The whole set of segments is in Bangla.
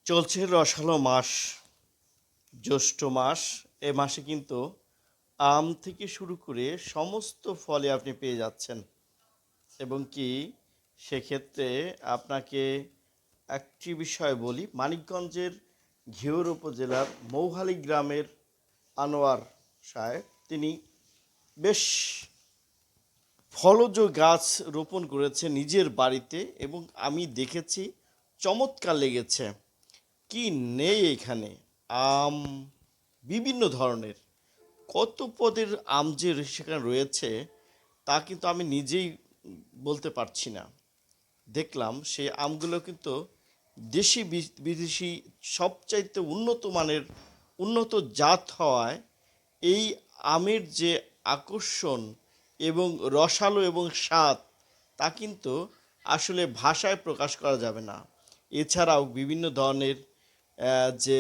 চলছে রসালো মাস, জ্যৈষ্ঠ মাস। এ মাসে কিন্তু আম থেকে শুরু করে সমস্ত ফলে আপনি পেয়ে যাচ্ছেন। এবং কি সেক্ষেত্রে আপনাকে একটি বিষয় বলি, মানিকগঞ্জের ঘিওর উপজেলার মৌহালি গ্রামের আনোয়ার সাহেব, তিনি বেশ ফলজ গাছ রোপণ করেছে নিজের বাড়িতে এবং আমি দেখেছি চমৎকার লেগেছে। কি নেই এখানে! আম বিভিন্ন ধরনের, কত পদের আম যে সেখানে রয়েছে তা কিন্তু আমি নিজেই বলতে পারছি না। দেখলাম সেই আমগুলো কিন্তু দেশি বিদেশি সবচাইতে উন্নত মানের, উন্নত জাত হওয়ায় এই আমের যে আকর্ষণ এবং রসালো এবং স্বাদ তা কিন্তু আসলে ভাষায় প্রকাশ করা যাবে না। এছাড়াও বিভিন্ন ধরনের যে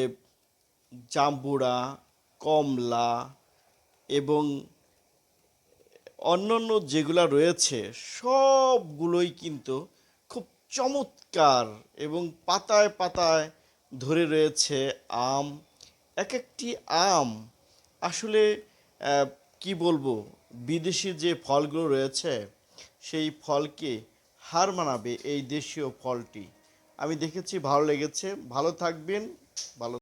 জাম্বুরা, কমলা এবং অন্যান্য যেগুলা রয়েছে সবগুলোই কিন্তু খুব চমৎকার এবং পাতায় পাতায় ধরে রয়েছে আম। এক একটি আম আসলে কি বলবো, বিদেশি যে ফলগুলো রয়েছে সেই ফলকে হার মানাবে এই দেশীয় ফলটি। আমি দেখেছি, ভালো লেগেছে। ভালো থাকবেন। ভালো